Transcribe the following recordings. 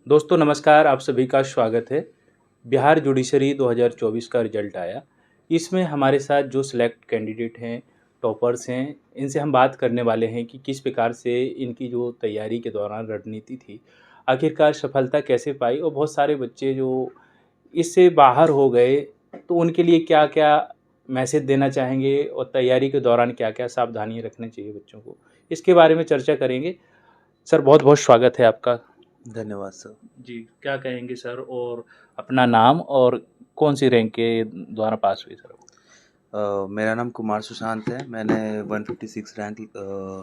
दोस्तों नमस्कार, आप सभी का स्वागत है। बिहार जुडिशरी 2024 का रिजल्ट आया। इसमें हमारे साथ जो सिलेक्ट कैंडिडेट हैं, टॉपर्स हैं, इनसे हम बात करने वाले हैं कि किस प्रकार से इनकी जो तैयारी के दौरान रणनीति थी, आखिरकार सफलता कैसे पाई और बहुत सारे बच्चे जो इससे बाहर हो गए, तो उनके लिए क्या-क्या मैसेज देना चाहेंगे और तैयारी के दौरान क्या-क्या सावधानियाँ रखनी चाहिए बच्चों को, इसके बारे में चर्चा करेंगे। सर बहुत-बहुत स्वागत है आपका। धन्यवाद सर। जी, क्या कहेंगे सर और अपना नाम और कौन-सी रैंक के द्वारा पास हुए सर? मेरा नाम कुमार सुशांत है। मैंने 156 रैंक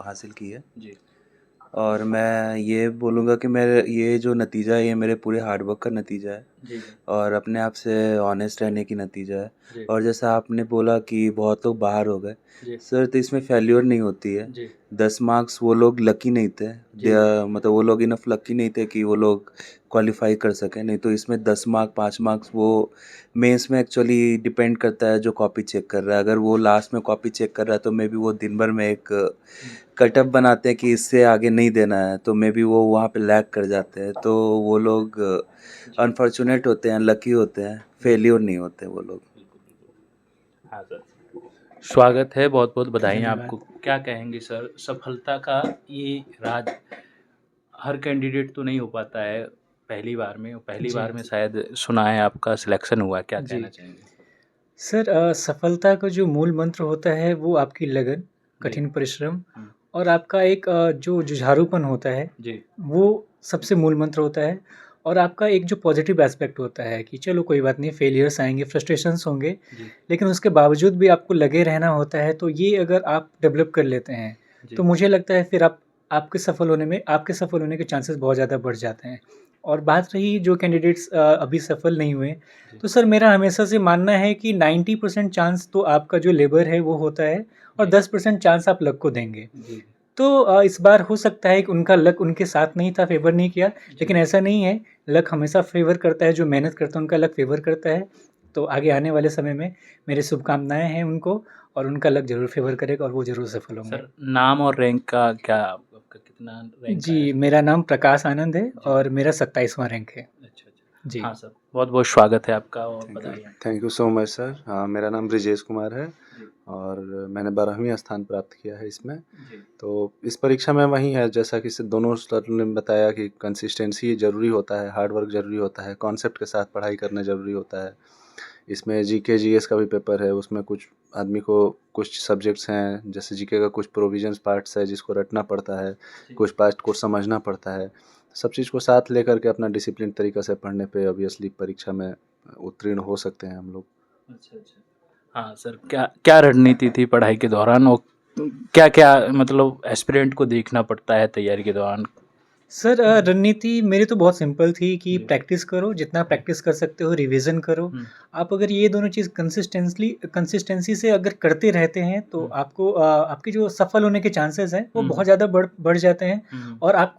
हासिल की है जी, और मैं ये बोलूँगा कि मेरे ये जो नतीजा है ये मेरे पूरे हार्ड वर्क का नतीजा है जी, और अपने आप से ऑनेस्ट रहने की नतीजा है। जी, और जैसा आपने बोला कि बहुत लोग बाहर हो गए, जी, सर तो इसमें फेल्योर नहीं होती है। जी, 10 मार्क्स वो लोग लकी नहीं थे, जी, मतलब वो लोग इनफ लकी नहीं थे कि वो लोग क्वालिफाई कर सकें। नहीं तो इसमें 10 मार्क 5 मार्क्स वो मेंस में एक्चुअली डिपेंड करता है जो कॉपी चेक कर रहा है। अगर वो लास्ट में कॉपी चेक कर रहा है तो मे बी वो दिन भर में एक कट ऑफ बनाते हैं कि इससे आगे नहीं देना है, तो मे बी वो वहाँ पे लैग कर जाते हैं। तो वो लोग जी, अनफॉर्चुनेट होते हैं, लकी होते हैं, फेल्योर नहीं होते वो लोग। बिल्कुल, बिल्कुल। हाँ सर, स्वागत है, बहुत-बहुत बधाइयाँ धन्यवाद। आपको। क्या कहेंगे सर, सफलता का ये राज हर कैंडिडेट तो नहीं हो पाता है पहली बार में, और पहली जी, बार में शायद सुना है आपका सिलेक्शन हुआ, क्या कहना जी। चाहेंगे? सर सफलता का जो मूल मंत्र होता है वो आपकी लगन, जी, कठिन परिश्रम हुँ, और आपका एक जो जुझारूपन होता है, जी, वो सबसे मूल मंत्र होता है। और आपका एक जो पॉजिटिव एस्पेक्ट होता है कि चलो कोई बात नहीं, फेलियर्स आएँगे, फ्रस्ट्रेशंस होंगे, जी, लेकिन उसके बावजूद भी आपको लगे रहना होता है। तो ये अगर आप डेवलप कर लेते हैं, तो जी, मुझे लगता है फिर आपके सफल होने के चांसेस बहुत ज़्यादा बढ़ जाते हैं। और बात रही जो कैंडिडेट्स अभी सफल नहीं हुए, जी, तो सर मेरा हमेशा से मानना है कि 90% चांस तो आपका जो लेबर है वो होता है और जी, 10% चांस आप लक को देंगे। जी, तो इस बार हो सकता है कि उनका लक उनके साथ नहीं था, फ़ेवर नहीं किया, जी, लेकिन ऐसा नहीं है, लक हमेशा फ़ेवर करता है, जो मेहनत करता है उनका लक फ़ेवर करता है। तो आगे आने वाले समय में मेरी शुभकामनाएँ हैं उनको और उनका लक ज़रूर फ़ेवर करेगा और वो ज़रूर सफल होंगे। सर नाम और रैंक का क्या आपका कितना रैंक आया जी, सर? मेरा नाम प्रकाश आनंद है जी। और मेरा 27वाँ रैंक है। अच्छा, अच्छा। जी। हाँ सर, बहुत-बहुत स्वागत है आपका और थैंक यू। बधाइयाँ। Thank you so much sir. हाँ, मेरा नाम ब्रिजेश कुमार है जी, और मैंने 12वीं स्थान प्राप्त किया है इसमें। जी, तो इस परीक्षा में वही है, जैसा कि दोनों सर ने बताया कि कंसिस्टेंसी ज़रूरी होता है, हार्ड वर्क ज़रूरी होता है, कॉन्सेप्ट के साथ पढ़ाई करना ज़रूरी होता है। इसमें जीके जीएस का भी पेपर है, उसमें कुछ आदमी को कुछ सब्जेक्ट्स हैं, जैसे जीके का कुछ प्रोविजंस पार्ट्स है जिसको रटना पड़ता है, जी। कुछ पार्ट को समझना पड़ता है। सब चीज़ को साथ लेकर के अपना डिसिप्लिन तरीक़े से पढ़ने पे ऑब्वियसली परीक्षा में उत्तीर्ण हो सकते हैं हम लोग। अच्छा, अच्छा। हाँ सर, क्या क्या रणनीति थी पढ़ाई के दौरान और क्या-क्या मतलब एस्पिरेंट को देखना पड़ता है तैयारी के दौरान? सर रणनीति मेरी तो बहुत सिंपल थी कि जी, प्रैक्टिस करो, जितना जी, प्रैक्टिस कर सकते हो, रिवीजन करो। हुँ, आप अगर ये दोनों चीज़ कंसिस्टेंसी से अगर करते रहते हैं, तो हुँ, आपको आपके जो सफल होने के चांसेस हैं, वो हुँ, बहुत ज़्यादा बढ़ जाते हैं हुँ, हुँ, और आप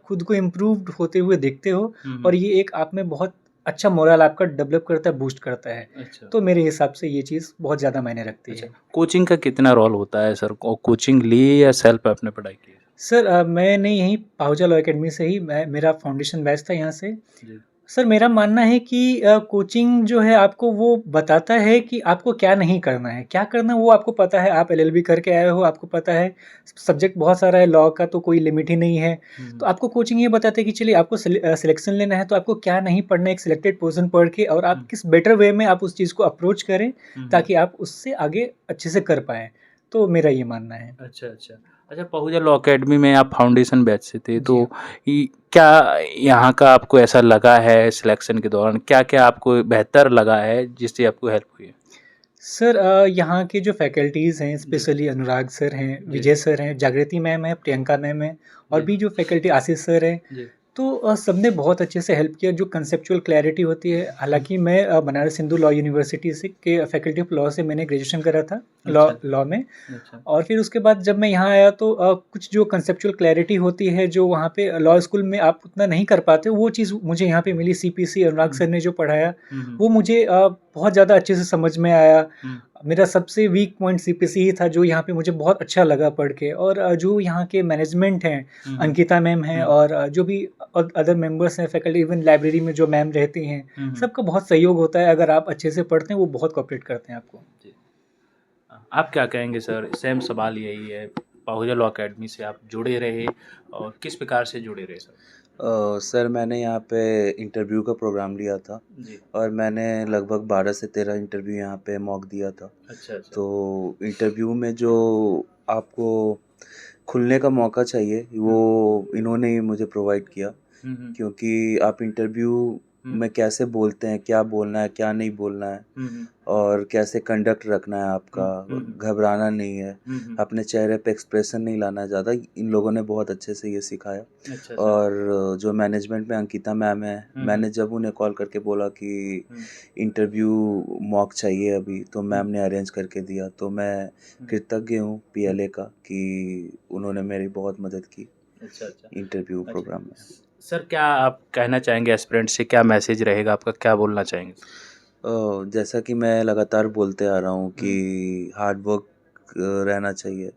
खुद को इम्प्रूव्ड होते हुए देखते हो हुँ, और हुँ। ये एक आप में बहुत अच्छा मोरल आपका डेवलप करता है, बूस्ट करता है। अच्छा, तो मेरे हिसाब से ये चीज़ बहुत ज़्यादा मायने रखती अच्छा। है। कोचिंग का कितना रोल होता है सर? कोचिंग ली या सेल्फ आपने पढ़ाई की है? सर मैंने यहीं पाहुजा लॉ अकेडमी से ही मेरा फाउंडेशन बैच था यहाँ से। जी, सर मेरा मानना है कि कोचिंग जो है आपको वो बताता है कि आपको क्या नहीं करना है। क्या करना है वो आपको पता है, आप एलएलबी करके आए हो, आपको पता है सब्जेक्ट बहुत सारा है, लॉ का तो कोई लिमिट ही नहीं है। हुँ, तो हुँ, आपको कोचिंग ये बताते हैं कि चलिए आपको सिलेक्शन लेना है तो आपको क्या नहीं पढ़ना है, एक सिलेक्टेड पोर्शन पढ़ के और आप हुँ, किस बेटर वे में आप उस चीज़ को अप्रोच करें हुँ, हुँ। ताकि आप उससे आगे अच्छे से कर पाएँ। तो मेरा ये मानना है। अच्छा, अच्छा। अच्छा, पहूजा लॉ अकेडमी में आप फाउंडेशन बैच से थे, जी। तो इ क्या यहाँ का आपको ऐसा लगा है सिलेक्शन के दौरान, क्या-क्या आपको बेहतर लगा है जिससे आपको हेल्प हुई है? सर यहाँ के जो फैकल्टीज़ हैं, जी, स्पेशली अनुराग सर हैं, जी, विजय सर हैं, जागृति मैम है, प्रियंका मैम है और जी, भी जो फैकल्टी आशीष सर हैं, जी, तो सबने बहुत अच्छे से हेल्प किया। जो कंसेप्चुअल क्लैरिटी होती है, हालाँकि मैं बनारस हिंदू लॉ यूनिवर्सिटी से के फैकल्टी ऑफ लॉ से मैंने ग्रेजुएशन करा था अच्छा। लॉ में। अच्छा। और फिर उसके बाद जब मैं यहाँ आया तो कुछ जो कंसेप्चुअल क्लैरिटी होती है जो वहाँ पे लॉ स्कूल में आप उतना नहीं कर पाते, वो चीज़ मुझे यहाँ पे मिली। सीपीसी अनुराग सर ने जो पढ़ाया वो मुझे बहुत ज़्यादा अच्छे से समझ में आया। मेरा सबसे वीक पॉइंट सीपीसी ही था, जो यहाँ पे मुझे बहुत अच्छा लगा पढ़ के। और जो यहाँ के मैनेजमेंट हैं, अंकिता मैम हैं और जो भी अदर मेंबर्स हैं, फैकल्टी, इवन लाइब्रेरी में जो मैम रहती हैं, सबका बहुत सहयोग होता है। अगर आप अच्छे से पढ़ते हैं वो बहुत कोऑपरेट करते हैं आपको। आप क्या कहेंगे सर? सेम सवाल यही है, पाहुजा लॉ अकेडमी से आप जुड़े रहे और किस प्रकार से जुड़े रहे सर? सर मैंने यहाँ पे इंटरव्यू का प्रोग्राम लिया था जी। और मैंने लगभग 12 से 13 इंटरव्यू यहाँ पे मॉक दिया था। अच्छा, अच्छा। तो इंटरव्यू में जो आपको खुलने का मौका चाहिए वो इन्होंने ही मुझे प्रोवाइड किया, क्योंकि आप इंटरव्यू में कैसे बोलते हैं, क्या बोलना है, क्या नहीं बोलना है और कैसे कंडक्ट रखना है आपका, घबराना नहीं है, अपने चेहरे पे एक्सप्रेशन नहीं लाना है ज़्यादा, इन लोगों ने बहुत अच्छे से ये सिखाया। अच्छा, और जो मैनेजमेंट में अंकिता मैम है, मैंने जब उन्हें कॉल करके बोला कि इंटरव्यू मॉक चाहिए अभी, तो मैम ने अरेंज करके दिया। तो मैं कृतज्ञ हूँ पीएलए का कि उन्होंने मेरी बहुत मदद की अच्छा, अच्छा। इंटरव्यू प्रोग्राम में। सर क्या आप कहना चाहेंगे एस्पिरेंट से, क्या मैसेज रहेगा आपका, क्या बोलना चाहेंगे? जैसा कि मैं लगातार बोलते आ रहा हूँ कि हार्ड वर्क रहना चाहिए,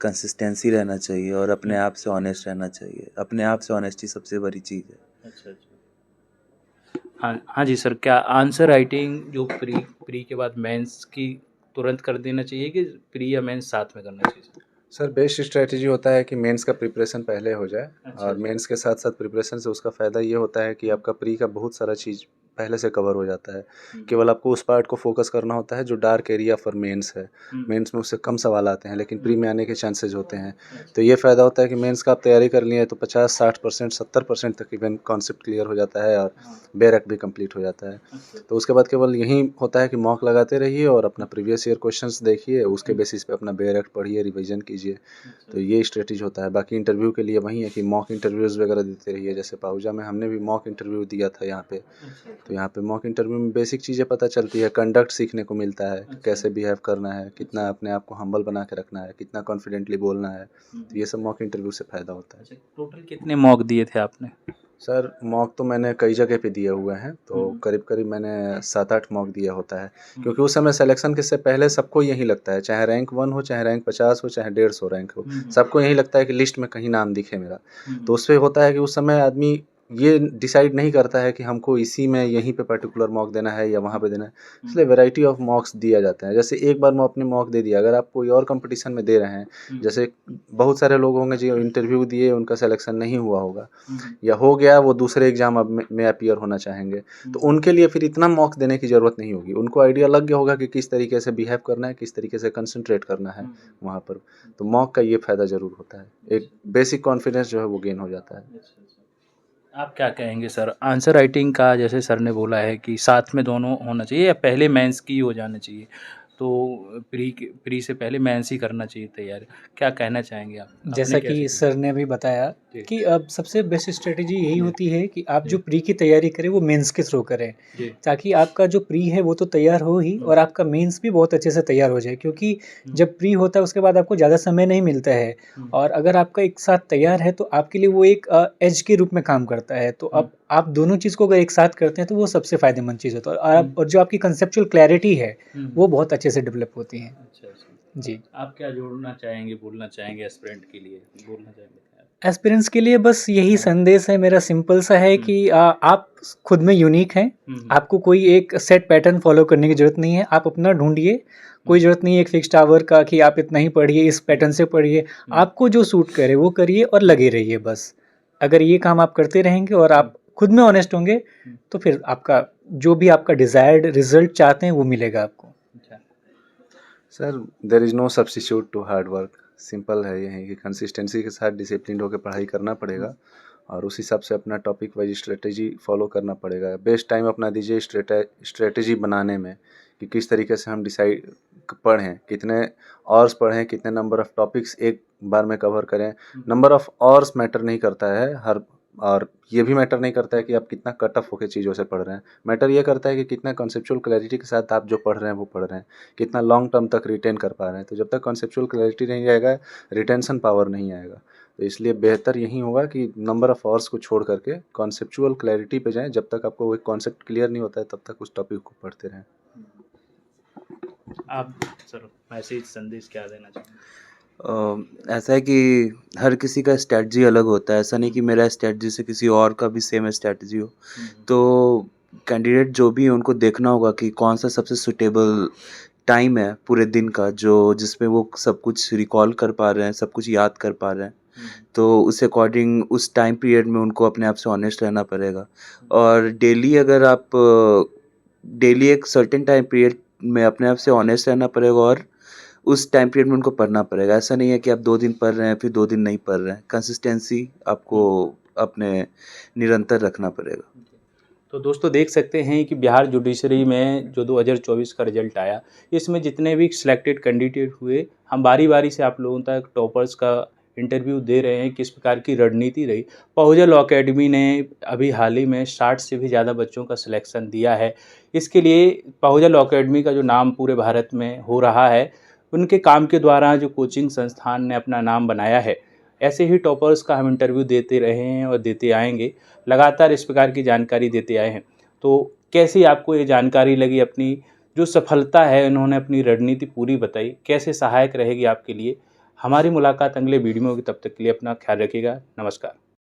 कंसिस्टेंसी रहना चाहिए और अपने आप से ऑनेस्ट रहना चाहिए। अपने आप से ऑनेस्टी सबसे बड़ी चीज़ है। अच्छा, अच्छा। हाँ, हाँ जी सर, क्या आंसर राइटिंग जो प्री के बाद मेंस की तुरंत कर देना चाहिए कि प्री या मेंस साथ में करना चाहिए? सर बेस्ट स्ट्रेटजी होता है कि मेंस का प्रिपरेशन पहले हो जाए। अच्छा, और अच्छा। मेंस के साथ साथ प्रिपरेशन से उसका फ़ायदा ये होता है कि आपका प्री का बहुत सारा चीज़ पहले से कवर हो जाता है। केवल आपको उस पार्ट को फोकस करना होता है जो डार्क एरिया फॉर मेंस है। मेंस में उससे कम सवाल आते हैं लेकिन प्री में आने के चांसेस होते हैं। तो ये फ़ायदा होता है कि मेंस का आप तैयारी कर लिए तो 50-60% 70% तक इवन कॉन्सेप्ट क्लियर हो जाता है और बेरक भी कंप्लीट हो जाता है। तो उसके बाद केवल यही होता है कि मॉक लगाते रहिए और अपना प्रीवियस ईयर क्वेश्चंस देखिए, उसके बेसिस पे अपना बेरक पढ़िए, रिवीजन कीजिए। तो ये स्ट्रेटजी होता है। बाकी इंटरव्यू के लिए वही है कि मॉक इंटरव्यूज़ वगैरह देते रहिए। जैसे पाहुजा में हमने भी मॉक इंटरव्यू दिया था यहाँ पे। तो यहाँ पे मॉक इंटरव्यू में बेसिक चीज़ें पता चलती है, कंडक्ट सीखने को मिलता है कि कैसे बिहेव करना है, कितना अपने आप को हम्बल बना के रखना है, कितना कॉन्फिडेंटली बोलना है। तो ये सब मॉक इंटरव्यू से फ़ायदा होता है। अच्छा, टोटल कितने मॉक दिए थे आपने? सर मॉक तो मैंने कई जगह पे दिए हुए हैं, तो करीब मैंने 7-8 मॉक दिया होता है। क्योंकि उस समय सिलेक्शन के से पहले सबको यही लगता है, चाहे रैंक 1 हो, चाहे रैंक 50 हो, चाहे 150 रैंक हो, सबको यही लगता है कि लिस्ट में कहीं नाम दिखे मेरा। तो उससे होता है कि उस समय आदमी ये डिसाइड नहीं करता है कि हमको इसी में यहीं पे पर्टिकुलर मॉक देना है या वहाँ पे देना है। इसलिए वैरायटी ऑफ मॉक्स दिया जाता है। जैसे एक बार मैं अपने मॉक दे दिया, अगर आप कोई और कंपटीशन में दे रहे हैं, जैसे बहुत सारे लोग होंगे जो इंटरव्यू दिए, उनका सिलेक्शन नहीं हुआ होगा या हो गया, वो दूसरे एग्जाम अब में अपीयर होना चाहेंगे, तो उनके लिए फिर इतना मॉक देने की ज़रूरत नहीं होगी। उनको आइडिया लग गया होगा कि किस तरीके से बिहेव करना है, किस तरीके से कंसंट्रेट करना है वहाँ पर। तो मॉक का ये फ़ायदा ज़रूर होता है, एक बेसिक कॉन्फिडेंस जो है वो गेन हो जाता है। आप क्या कहेंगे सर? आंसर राइटिंग का जैसे सर ने बोला है कि साथ में दोनों होना चाहिए या पहले मेंस की हो जाना चाहिए, तो प्री से पहले मेंस ही करना चाहिए तैयारी, क्या कहना चाहेंगे आप? जैसा आपने कि कैसे सर ने अभी बताया जी। कि अब सबसे बेस्ट स्ट्रेटजी यही होती है कि आप जो प्री की तैयारी करें वो मेंस के थ्रू करें, जी। ताकि आपका जो प्री है वो तो तैयार हो ही और आपका मेंस भी बहुत अच्छे से तैयार हो जाए। क्योंकि जब प्री होता है उसके बाद आपको ज़्यादा समय नहीं मिलता है, और अगर आपका एक साथ तैयार है तो आपके लिए वो एक एज के रूप में काम करता है। तो अब आप दोनों चीज़ को अगर एक साथ करते हैं तो वो सबसे फ़ायदेमंद चीज़ होता है, और जो आपकी कंसेप्चुअल क्लैरिटी है वो बहुत अच्छे से डेवलप होती है। अच्छा, अच्छा। जी। आप क्या जोड़ना चाहेंगे, बोलना चाहेंगे एस्पिरेंट के लिए? बोलना चाहेंगे क्या? एस्पिरेंट्स के लिए बस यही संदेश है मेरा, सिंपल सा है कि आप खुद में यूनिक हैं। आपको कोई एक सेट पैटर्न फॉलो करने की ज़रूरत नहीं है, आप अपना ढूंढिए। कोई ज़रूरत नहीं है एक फिक्स्ड आवर का कि आप इतना ही पढ़िए, इस पैटर्न से पढ़िए। आपको जो सूट करे वो करिए और लगे रहिए बस। अगर ये काम आप करते रहेंगे और आप खुद में ऑनेस्ट होंगे तो फिर आपका जो भी आपका डिज़ायर्ड रिजल्ट चाहते हैं वो मिलेगा आपको। अच्छा। Sir there is no substitute to hard work. Simple है यही कि कंसिस्टेंसी के साथ डिसिप्लिन होकर पढ़ाई करना पड़ेगा और उस हिसाब से अपना टॉपिक वाइज स्ट्रेटेजी फॉलो करना पड़ेगा। बेस्ट टाइम अपना दीजिए स्ट्रेटेजी बनाने में कि किस तरीके से हम डिसाइड पढ़ें, कितने आवर्स पढ़ें, कितने नंबर ऑफ़ टॉपिक्स एक बार में कवर करें। नंबर ऑफ़ आवर्स मैटर नहीं करता है, हर और ये भी मैटर नहीं करता है कि आप कितना कट ऑफ होकर चीज़ों से पढ़ रहे हैं, मैटर ये करता है कि कितना कॉन्सेप्चुअल क्लैरिटी के साथ आप जो पढ़ रहे हैं वो पढ़ रहे हैं, कितना लॉन्ग टर्म तक रिटेन कर पा रहे हैं। तो जब तक कॉन्सेप्चुअल क्लैरिटी नहीं आएगा, रिटेंशन पावर नहीं आएगा। तो इसलिए बेहतर यही होगा कि नंबर ऑफ आवर्स को छोड़ करके कॉन्सेप्चुअल क्लैरिटी पे जाएँ। जब तक आपको वो कॉन्सेप्ट क्लियर नहीं होता है तब तक उस टॉपिक को पढ़ते रहें। आप सर मैसेज संदेश क्या देना चाहेंगे? ऐसा है कि हर किसी का स्ट्रैटेजी अलग होता है, ऐसा नहीं कि मेरा स्ट्रैटेजी से किसी और का भी सेम स्ट्रैटेजी हो। तो कैंडिडेट जो भी है उनको देखना होगा कि कौन सा सबसे सूटेबल टाइम है पूरे दिन का, जो जिसमें वो सब कुछ रिकॉल कर पा रहे हैं, सब कुछ याद कर पा रहे हैं। तो उस अकॉर्डिंग उस टाइम पीरियड में उनको अपने आप से ऑनेस्ट रहना पड़ेगा। और डेली अगर आप डेली एक सर्टेन टाइम पीरियड में अपने आप से ऑनेस्ट रहना पड़ेगा और उस टाइम पीरियड में उनको पढ़ना पड़ेगा। ऐसा नहीं है कि आप 2 दिन पढ़ रहे हैं फिर 2 दिन नहीं पढ़ रहे हैं। कंसिस्टेंसी आपको अपने निरंतर रखना पड़ेगा। तो दोस्तों देख सकते हैं कि बिहार जुडिशरी में जो 2024 का रिजल्ट आया, इसमें जितने भी सिलेक्टेड कैंडिडेट हुए, हम बारी बारी से आप लोगों तक टॉपर्स का इंटरव्यू दे रहे हैं, किस प्रकार की रणनीति रही। पहुजा लॉ अकेडमी ने अभी हाल ही में 60 से भी ज़्यादा बच्चों का सिलेक्शन दिया है। इसके लिए पहुजा लॉ अकेडमी का जो नाम पूरे भारत में हो रहा है, उनके काम के द्वारा जो कोचिंग संस्थान ने अपना नाम बनाया है, ऐसे ही टॉपर्स का हम इंटरव्यू देते रहे हैं और देते आएंगे, लगातार इस प्रकार की जानकारी देते आए हैं। तो कैसी आपको ये जानकारी लगी? अपनी जो सफलता है, इन्होंने अपनी रणनीति पूरी बताई, कैसे सहायक रहेगी आपके लिए? हमारी मुलाकात अगले वीडियो में होगी, तब तक के लिए अपना ख्याल रखिएगा। नमस्कार।